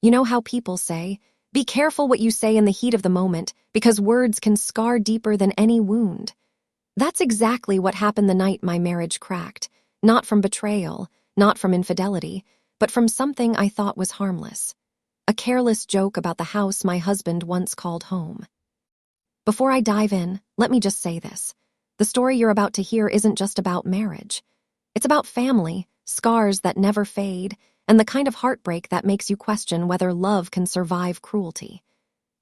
You know how people say, be careful what you say in the heat of the moment because words can scar deeper than any wound. That's exactly what happened the night my marriage cracked. Not from betrayal, not from infidelity, but from something I thought was harmless. A careless joke about the house my husband once called home. Before I dive in, let me just say this. The story you're about to hear isn't just about marriage. It's about family, scars that never fade, and the kind of heartbreak that makes you question whether love can survive cruelty.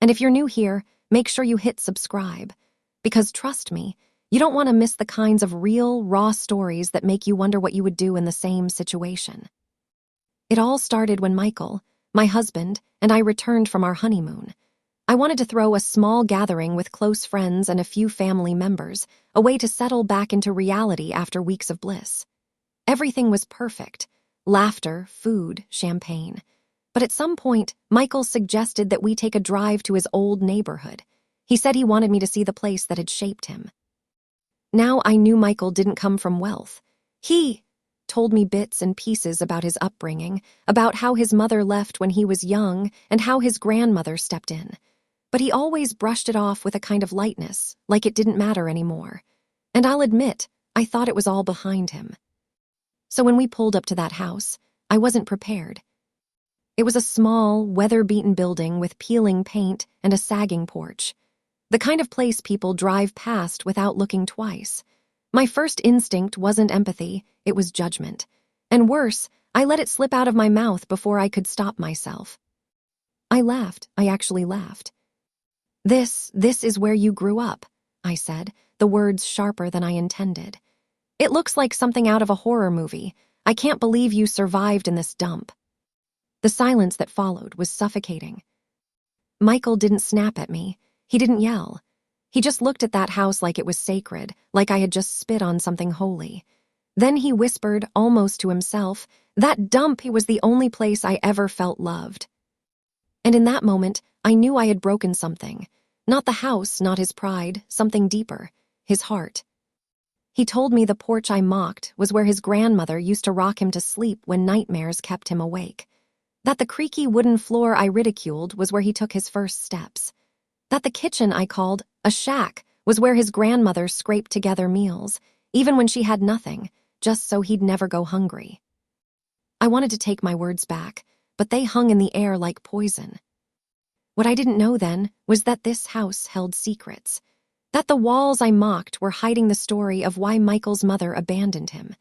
And if you're new here, make sure you hit subscribe. Because trust me, you don't want to miss the kinds of real, raw stories that make you wonder what you would do in the same situation. It all started when Michael, my husband, and I returned from our honeymoon. I wanted to throw a small gathering with close friends and a few family members, a way to settle back into reality after weeks of bliss. Everything was perfect. Laughter, food, champagne. But at some point, Michael suggested that we take a drive to his old neighborhood. He said he wanted me to see the place that had shaped him. Now I knew Michael didn't come from wealth. He told me bits and pieces about his upbringing, about how his mother left when he was young and how his grandmother stepped in. But he always brushed it off with a kind of lightness, like it didn't matter anymore. And I'll admit, I thought it was all behind him. So when we pulled up to that house, I wasn't prepared. It was a small, weather-beaten building with peeling paint and a sagging porch. The kind of place people drive past without looking twice. My first instinct wasn't empathy, it was judgment. And worse, I let it slip out of my mouth before I could stop myself. I actually laughed. This is where you grew up, I said, the words sharper than I intended. It looks like something out of a horror movie. I can't believe you survived in this dump. The silence that followed was suffocating. Michael didn't snap at me. He didn't yell. He just looked at that house like it was sacred, like I had just spit on something holy. Then he whispered, almost to himself, that dump was the only place I ever felt loved. And in that moment, I knew I had broken something. Not the house, not his pride, something deeper, his heart. He told me the porch I mocked was where his grandmother used to rock him to sleep when nightmares kept him awake. That the creaky wooden floor I ridiculed was where he took his first steps. That the kitchen I called a shack was where his grandmother scraped together meals, even when she had nothing, just so he'd never go hungry. I wanted to take my words back, but they hung in the air like poison. What I didn't know then was that this house held secrets, that the walls I mocked were hiding the story of why Michael's mother abandoned him,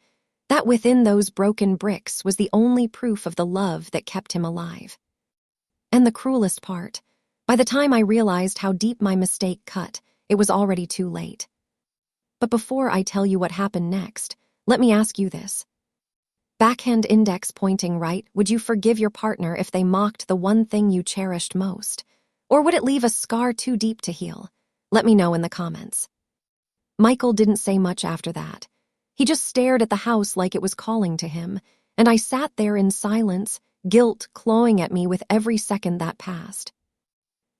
that within those broken bricks was the only proof of the love that kept him alive. And the cruelest part, by the time I realized how deep my mistake cut, it was already too late. But before I tell you what happened next, let me ask you this. Backhand index pointing right, would you forgive your partner if they mocked the one thing you cherished most? Or would it leave a scar too deep to heal? Let me know in the comments. Michael didn't say much after that. He just stared at the house like it was calling to him, and I sat there in silence, guilt clawing at me with every second that passed.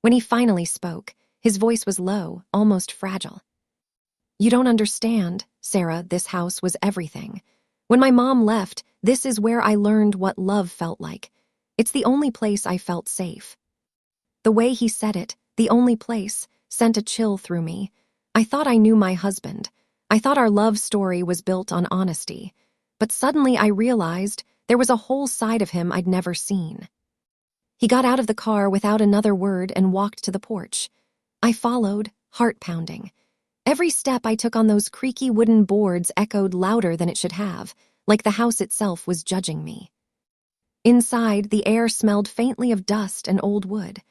When he finally spoke, his voice was low, almost fragile. You don't understand, Sarah, this house was everything. When my mom left, this is where I learned what love felt like. It's the only place I felt safe. The way he said it, the only place, sent a chill through me. I thought I knew my husband. I thought our love story was built on honesty. But suddenly I realized there was a whole side of him I'd never seen. He got out of the car without another word and walked to the porch. I followed, heart pounding. Every step I took on those creaky wooden boards echoed louder than it should have, like the house itself was judging me. Inside, the air smelled faintly of dust and old wood.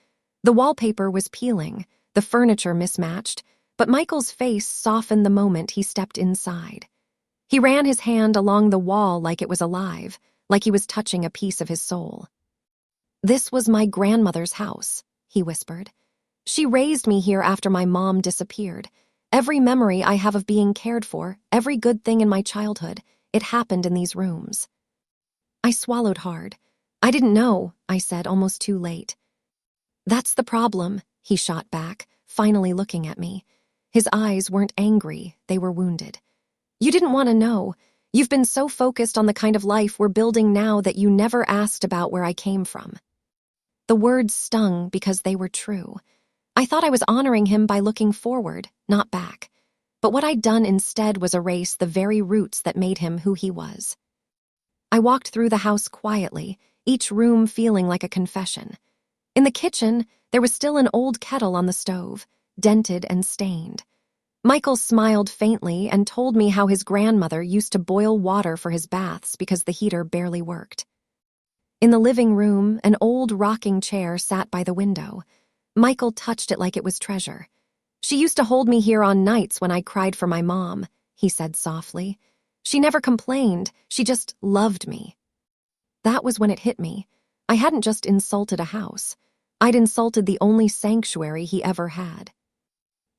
The wallpaper was peeling, the furniture mismatched, but Michael's face softened the moment he stepped inside. He ran his hand along the wall like it was alive, like he was touching a piece of his soul. This was my grandmother's house, he whispered. She raised me here after my mom disappeared. Every memory I have of being cared for, every good thing in my childhood, it happened in these rooms. I swallowed hard. I didn't know, I said, almost too late. That's the problem, he shot back, finally looking at me. His eyes weren't angry, they were wounded. You didn't want to know. You've been so focused on the kind of life we're building now that you never asked about where I came from. The words stung because they were true. I thought I was honoring him by looking forward, not back. But what I'd done instead was erase the very roots that made him who he was. I walked through the house quietly, each room feeling like a confession. In the kitchen, there was still an old kettle on the stove, dented and stained. Michael smiled faintly and told me how his grandmother used to boil water for his baths because the heater barely worked. In the living room, an old rocking chair sat by the window. Michael touched it like it was treasure. "She used to hold me here on nights when I cried for my mom," he said softly. "She never complained, she just loved me." That was when it hit me. I hadn't just insulted a house. I'd insulted the only sanctuary he ever had.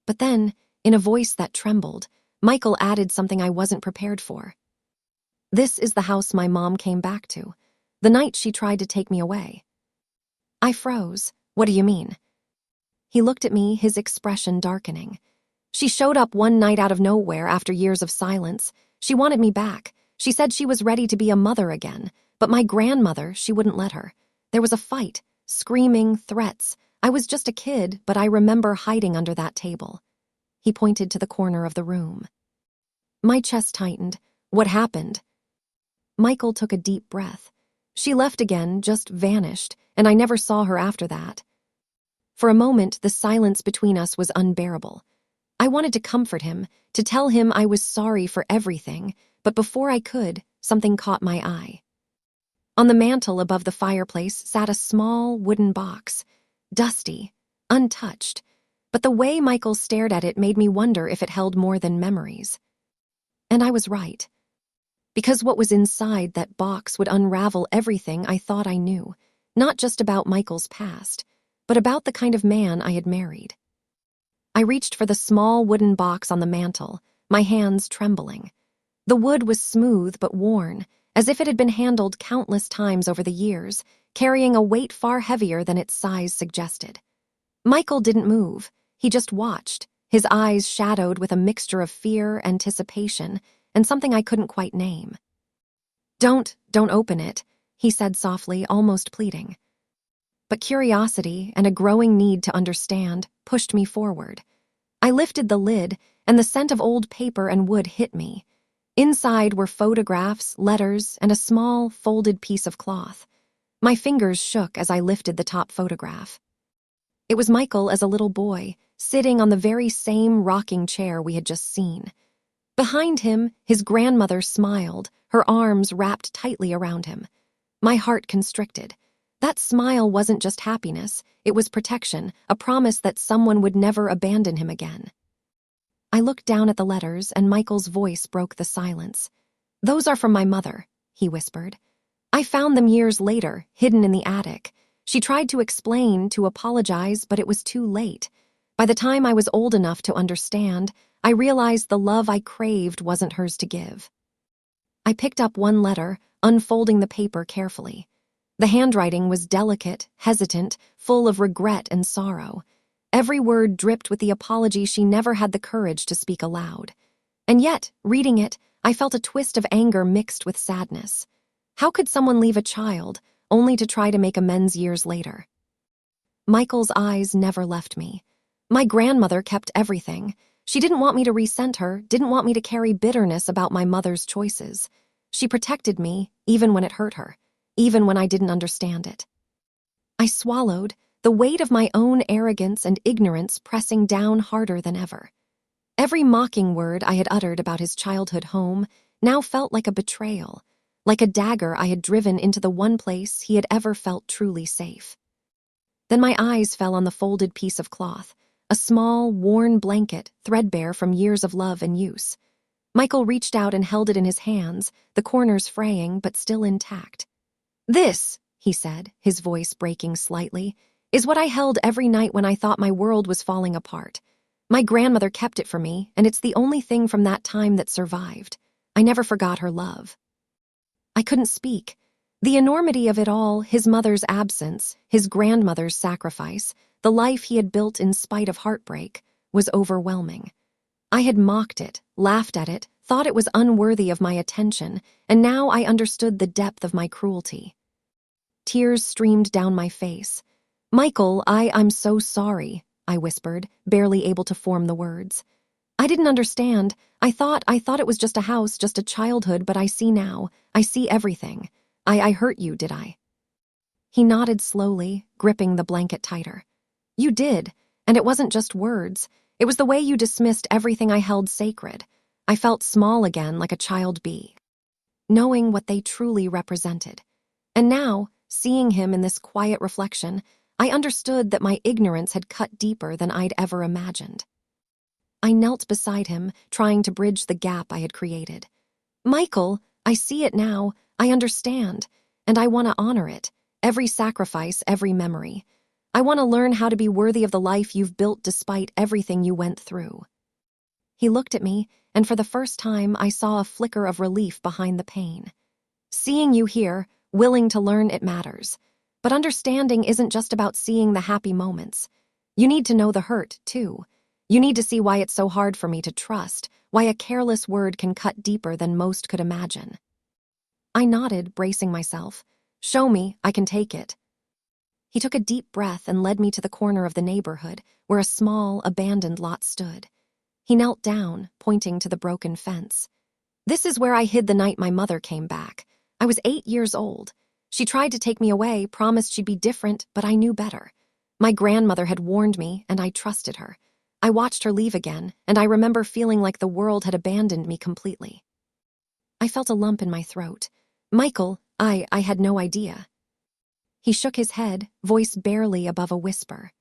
But then, in a voice that trembled, Michael added something I wasn't prepared for. "This is the house my mom came back to, the night she tried to take me away." I froze. "What do you mean?" He looked at me, his expression darkening. "She showed up one night out of nowhere after years of silence. She wanted me back. She said she was ready to be a mother again, but my grandmother, she wouldn't let her. There was a fight, screaming, threats. I was just a kid, but I remember hiding under that table." He pointed to the corner of the room. My chest tightened. "What happened?" Michael took a deep breath. "She left again, just vanished, and I never saw her after that." For a moment, the silence between us was unbearable. I wanted to comfort him, to tell him I was sorry for everything, but before I could, something caught my eye. On the mantel above the fireplace sat a small wooden box, dusty, untouched, but the way Michael stared at it made me wonder if it held more than memories. And I was right. Because what was inside that box would unravel everything I thought I knew, not just about Michael's past, but about the kind of man I had married. I reached for the small wooden box on the mantel, my hands trembling. The wood was smooth but worn, as if it had been handled countless times over the years, carrying a weight far heavier than its size suggested. Michael didn't move. He just watched, his eyes shadowed with a mixture of fear, anticipation, and something I couldn't quite name. Don't open it," he said softly, almost pleading. But curiosity and a growing need to understand pushed me forward. I lifted the lid, and the scent of old paper and wood hit me. Inside were photographs, letters, and a small, folded piece of cloth. My fingers shook as I lifted the top photograph. It was Michael as a little boy, sitting on the very same rocking chair we had just seen. Behind him, his grandmother smiled, her arms wrapped tightly around him. My heart constricted. That smile wasn't just happiness, it was protection, a promise that someone would never abandon him again. I looked down at the letters, and Michael's voice broke the silence. "Those are from my mother," he whispered. "I found them years later, hidden in the attic. She tried to explain, to apologize, but it was too late. By the time I was old enough to understand, I realized the love I craved wasn't hers to give." I picked up one letter, unfolding the paper carefully. The handwriting was delicate, hesitant, full of regret and sorrow. Every word dripped with the apology she never had the courage to speak aloud. And yet, reading it, I felt a twist of anger mixed with sadness. How could someone leave a child, only to try to make amends years later? Michael's eyes never left me. My grandmother kept everything. She didn't want me to resent her, didn't want me to carry bitterness about my mother's choices. She protected me, even when it hurt her, even when I didn't understand it. I swallowed, the weight of my own arrogance and ignorance pressing down harder than ever. Every mocking word I had uttered about his childhood home now felt like a betrayal, like a dagger I had driven into the one place he had ever felt truly safe. Then my eyes fell on the folded piece of cloth, a small, worn blanket, threadbare from years of love and use. Michael reached out and held it in his hands, the corners fraying but still intact. "This," he said, his voice breaking slightly, "is what I held every night when I thought my world was falling apart. My grandmother kept it for me, and it's the only thing from that time that survived. I never forgot her love." I couldn't speak. The enormity of it all, his mother's absence, his grandmother's sacrifice, the life he had built in spite of heartbreak, was overwhelming. I had mocked it, laughed at it, thought it was unworthy of my attention, and now I understood the depth of my cruelty. Tears streamed down my face. Michael, I'm so sorry, I whispered, barely able to form the words. I didn't understand. I thought it was just a house, just a childhood, but I see now. I see everything. I hurt you, did I? He nodded slowly, gripping the blanket tighter. You did, and it wasn't just words. It was the way you dismissed everything I held sacred. I felt small again, like a child bee, knowing what they truly represented. And now, seeing him in this quiet reflection, I understood that my ignorance had cut deeper than I'd ever imagined. I knelt beside him, trying to bridge the gap I had created. Michael, I see it now, I understand, and I want to honor it. Every sacrifice, every memory. I want to learn how to be worthy of the life you've built despite everything you went through. He looked at me, and for the first time I saw a flicker of relief behind the pain. Seeing you here, willing to learn, it matters. But understanding isn't just about seeing the happy moments. You need to know the hurt, too. You need to see why it's so hard for me to trust, why a careless word can cut deeper than most could imagine. I nodded, bracing myself. Show me, I can take it. He took a deep breath and led me to the corner of the neighborhood, where a small, abandoned lot stood. He knelt down, pointing to the broken fence. This is where I hid the night my mother came back. I was 8 years old. She tried to take me away, promised she'd be different, but I knew better. My grandmother had warned me, and I trusted her. I watched her leave again, and I remember feeling like the world had abandoned me completely. I felt a lump in my throat. Michael, I had no idea. He shook his head, voice barely above a whisper.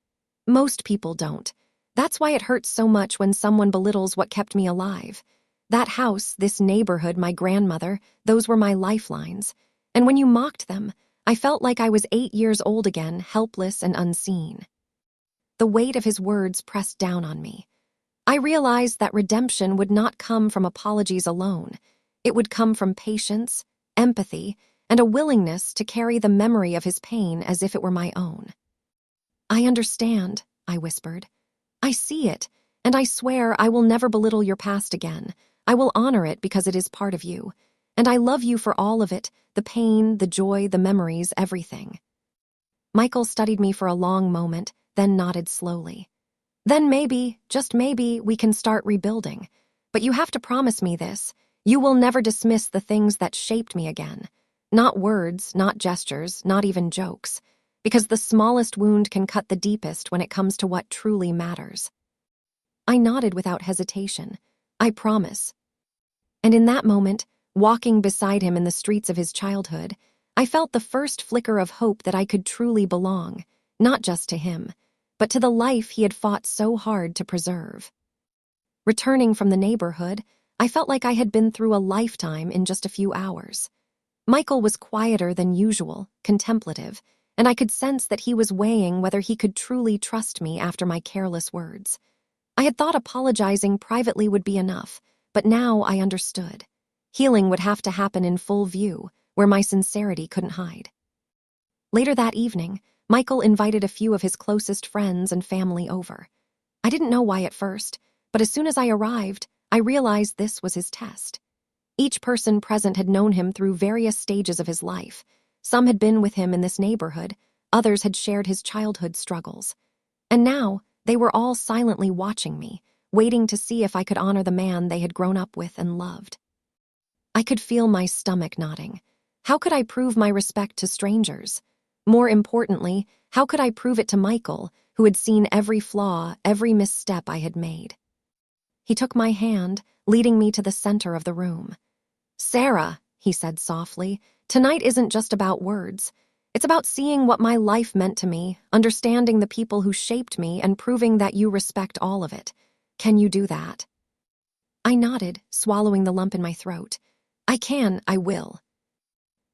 Most people don't. That's why it hurts so much when someone belittles what kept me alive. That house, this neighborhood, my grandmother, those were my lifelines. And when you mocked them, I felt like I was 8 years old again, helpless and unseen. The weight of his words pressed down on me. I realized that redemption would not come from apologies alone. It would come from patience, empathy, and a willingness to carry the memory of his pain as if it were my own. I understand, I whispered. I see it, and I swear I will never belittle your past again. I will honor it because it is part of you. And I love you for all of it, the pain, the joy, the memories, everything. Michael studied me for a long moment, then nodded slowly. Then maybe, just maybe, we can start rebuilding. But you have to promise me this. You will never dismiss the things that shaped me again. Not words, not gestures, not even jokes. Because the smallest wound can cut the deepest when it comes to what truly matters. I nodded without hesitation. I promise. And in that moment, walking beside him in the streets of his childhood, I felt the first flicker of hope that I could truly belong, not just to him, but to the life he had fought so hard to preserve. Returning from the neighborhood, I felt like I had been through a lifetime in just a few hours. Michael was quieter than usual, contemplative, and I could sense that he was weighing whether he could truly trust me after my careless words. I had thought apologizing privately would be enough, but now I understood. Healing would have to happen in full view, where my sincerity couldn't hide. Later that evening, Michael invited a few of his closest friends and family over. I didn't know why at first, but as soon as I arrived, I realized this was his test. Each person present had known him through various stages of his life. Some had been with him in this neighborhood, others had shared his childhood struggles. And now, they were all silently watching me, waiting to see if I could honor the man they had grown up with and loved. I could feel my stomach knotting. How could I prove my respect to strangers? More importantly, how could I prove it to Michael, who had seen every flaw, every misstep I had made? He took my hand, leading me to the center of the room. Sarah, he said softly, tonight isn't just about words. It's about seeing what my life meant to me, understanding the people who shaped me, and proving that you respect all of it. Can you do that? I nodded, swallowing the lump in my throat. I can, I will.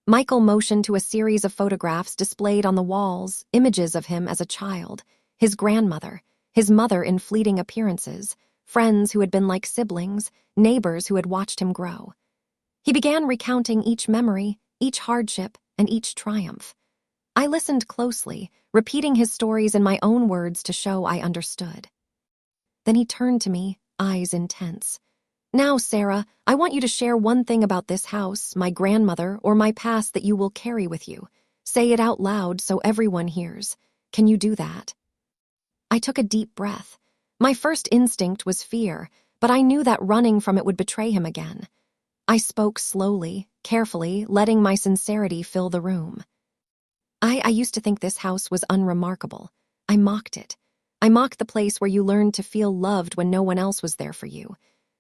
Michael motioned to a series of photographs displayed on the walls, images of him as a child, his grandmother, his mother in fleeting appearances, friends who had been like siblings, neighbors who had watched him grow. He began recounting each memory, each hardship, and each triumph. I listened closely, repeating his stories in my own words to show I understood. Then he turned to me, eyes intense. Now, Sarah, I want you to share one thing about this house, my grandmother, or my past that you will carry with you. Say it out loud so everyone hears. Can you do that?" I took a deep breath. My first instinct was fear, but I knew that running from it would betray him again. I spoke slowly, carefully, letting my sincerity fill the room. I used to think this house was unremarkable. I mocked it. I mocked the place where you learned to feel loved when no one else was there for you.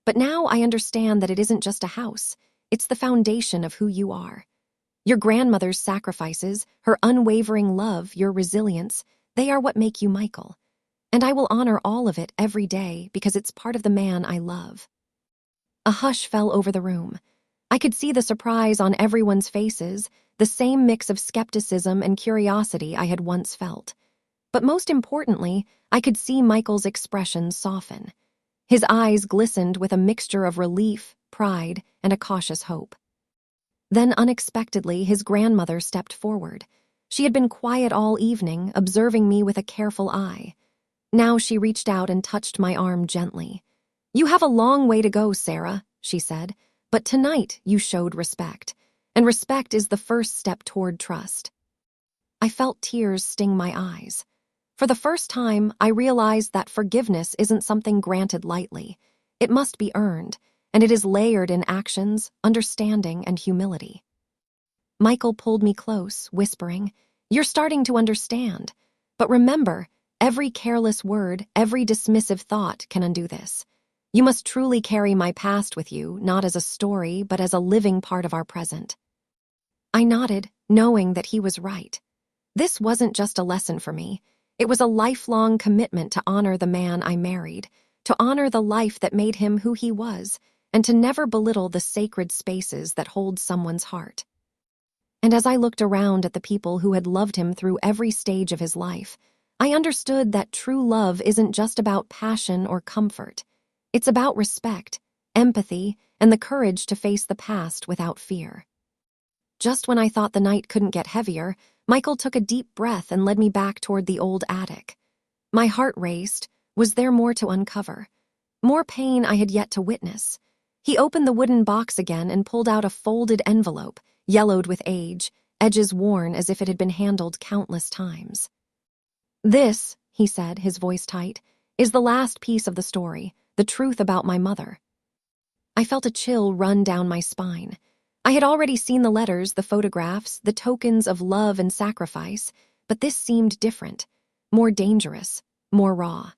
But now I understand that it isn't just a house. It's the foundation of who you are. Your grandmother's sacrifices, her unwavering love, your resilience, they are what make you Michael. And I will honor all of it every day because it's part of the man I love. A hush fell over the room. I could see the surprise on everyone's faces, the same mix of skepticism and curiosity I had once felt. But most importantly, I could see Michael's expression soften. His eyes glistened with a mixture of relief, pride, and a cautious hope. Then unexpectedly, his grandmother stepped forward. She had been quiet all evening, observing me with a careful eye. Now she reached out and touched my arm gently. "You have a long way to go, Sarah," she said, "but tonight you showed respect, and respect is the first step toward trust." I felt tears sting my eyes. For the first time, I realized that forgiveness isn't something granted lightly. It must be earned, and it is layered in actions, understanding, and humility. Michael pulled me close, whispering, "You're starting to understand. But remember, every careless word, every dismissive thought can undo this. You must truly carry my past with you, not as a story, but as a living part of our present." I nodded, knowing that he was right. This wasn't just a lesson for me. It was a lifelong commitment to honor the man I married, to honor the life that made him who he was, and to never belittle the sacred spaces that hold someone's heart. And as I looked around at the people who had loved him through every stage of his life, I understood that true love isn't just about passion or comfort. It's about respect, empathy, and the courage to face the past without fear. Just when I thought the night couldn't get heavier, Michael took a deep breath and led me back toward the old attic. My heart raced. Was there more to uncover? More pain I had yet to witness. He opened the wooden box again and pulled out a folded envelope, yellowed with age, edges worn as if it had been handled countless times. "This," he said, his voice tight, "is the last piece of the story, the truth about my mother." I felt a chill run down my spine. I had already seen the letters, the photographs, the tokens of love and sacrifice, but this seemed different, more dangerous, more raw.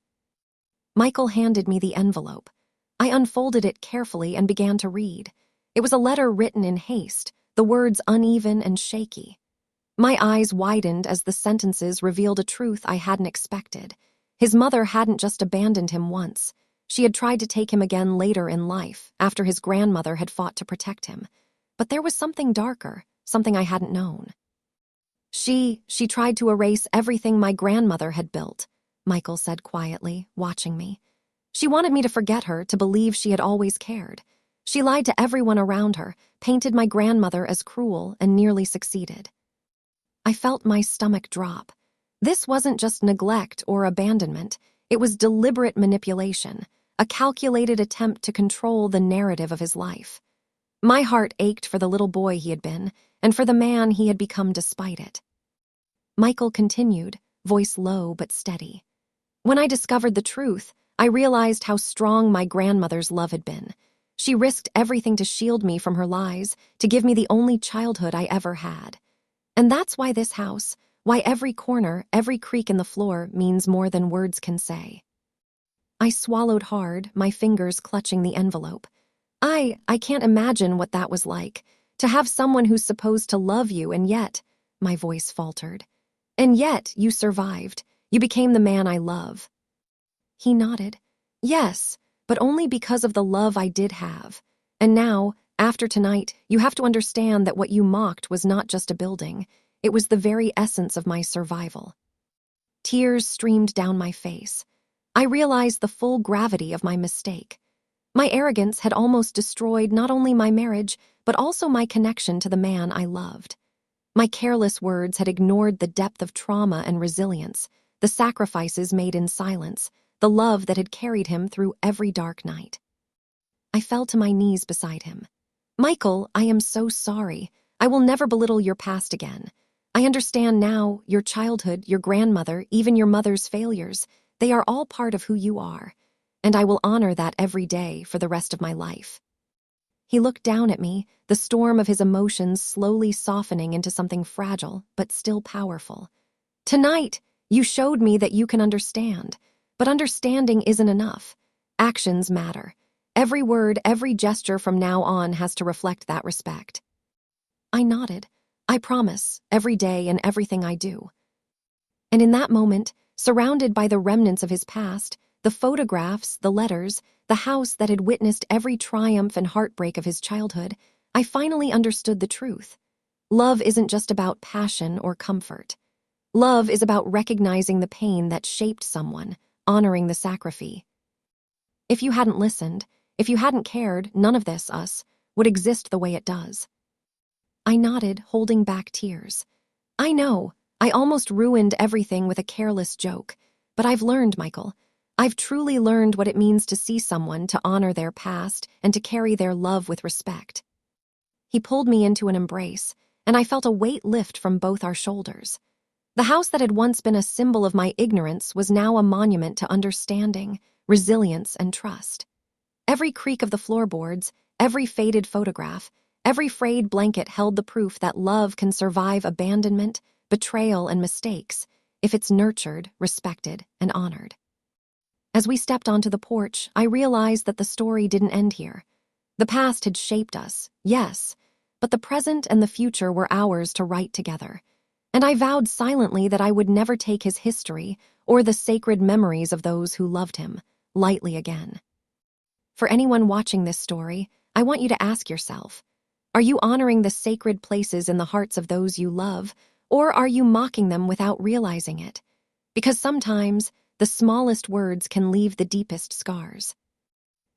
Michael handed me the envelope. I unfolded it carefully and began to read. It was a letter written in haste, the words uneven and shaky. My eyes widened as the sentences revealed a truth I hadn't expected. His mother hadn't just abandoned him once. She had tried to take him again later in life, after his grandmother had fought to protect him. But there was something darker, something I hadn't known. She tried to erase everything my grandmother had built," Michael said quietly, watching me. "She wanted me to forget her, to believe she had always cared. She lied to everyone around her, painted my grandmother as cruel, and nearly succeeded." I felt my stomach drop. This wasn't just neglect or abandonment. It was deliberate manipulation, a calculated attempt to control the narrative of his life. My heart ached for the little boy he had been, and for the man he had become despite it. Michael continued, voice low but steady. "When I discovered the truth, I realized how strong my grandmother's love had been. She risked everything to shield me from her lies, to give me the only childhood I ever had. And that's why this house, why every corner, every creak in the floor means more than words can say." I swallowed hard, my fingers clutching the envelope. I can't imagine what that was like, to have someone who's supposed to love you and yet, my voice faltered, and yet you survived. You became the man I love. He nodded. "Yes, but only because of the love I did have. And now, after tonight, you have to understand that what you mocked was not just a building. It was the very essence of my survival." Tears streamed down my face. I realized the full gravity of my mistake. My arrogance had almost destroyed not only my marriage, but also my connection to the man I loved. My careless words had ignored the depth of trauma and resilience, the sacrifices made in silence, the love that had carried him through every dark night. I fell to my knees beside him. "Michael, I am so sorry. I will never belittle your past again. I understand now your childhood, your grandmother, even your mother's failures. They are all part of who you are, and I will honor that every day for the rest of my life." He looked down at me, the storm of his emotions slowly softening into something fragile but still powerful. "Tonight, you showed me that you can understand, but understanding isn't enough. Actions matter. Every word, every gesture from now on has to reflect that respect." I nodded. "I promise, every day and everything I do." And in that moment, surrounded by the remnants of his past, the photographs, the letters, the house that had witnessed every triumph and heartbreak of his childhood, I finally understood the truth. Love isn't just about passion or comfort. Love is about recognizing the pain that shaped someone, honoring the sacrifice. If you hadn't listened, if you hadn't cared, none of this, us, would exist the way it does. I nodded, holding back tears. "I know, I almost ruined everything with a careless joke, but I've learned, Michael. I've truly learned what it means to see someone, to honor their past, and to carry their love with respect." He pulled me into an embrace, and I felt a weight lift from both our shoulders. The house that had once been a symbol of my ignorance was now a monument to understanding, resilience, and trust. Every creak of the floorboards, every faded photograph, every frayed blanket held the proof that love can survive abandonment, betrayal, and mistakes if it's nurtured, respected, and honored. As we stepped onto the porch, I realized that the story didn't end here. The past had shaped us, yes, but the present and the future were ours to write together. And I vowed silently that I would never take his history or the sacred memories of those who loved him lightly again. For anyone watching this story, I want you to ask yourself, are you honoring the sacred places in the hearts of those you love, or are you mocking them without realizing it? Because sometimes, the smallest words can leave the deepest scars.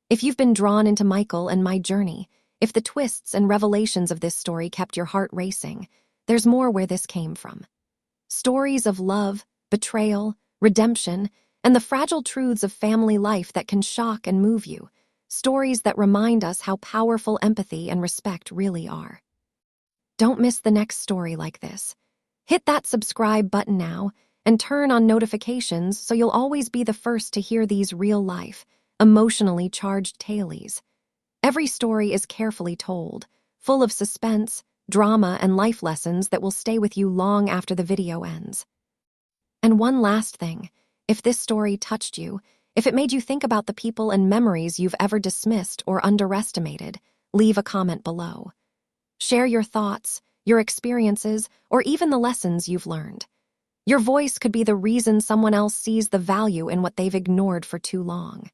If you've been drawn into Michael and my journey, if the twists and revelations of this story kept your heart racing, there's more where this came from. Stories of love, betrayal, redemption, and the fragile truths of family life that can shock and move you. Stories that remind us how powerful empathy and respect really are. Don't miss the next story like this. Hit that subscribe button now and turn on notifications so you'll always be the first to hear these real-life, emotionally charged tales. Every story is carefully told, full of suspense, drama, and life lessons that will stay with you long after the video ends. And one last thing, if this story touched you, if it made you think about the people and memories you've ever dismissed or underestimated, leave a comment below. Share your thoughts, your experiences, or even the lessons you've learned. Your voice could be the reason someone else sees the value in what they've ignored for too long.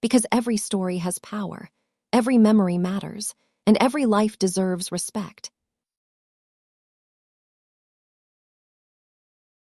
Because every story has power, every memory matters, and every life deserves respect.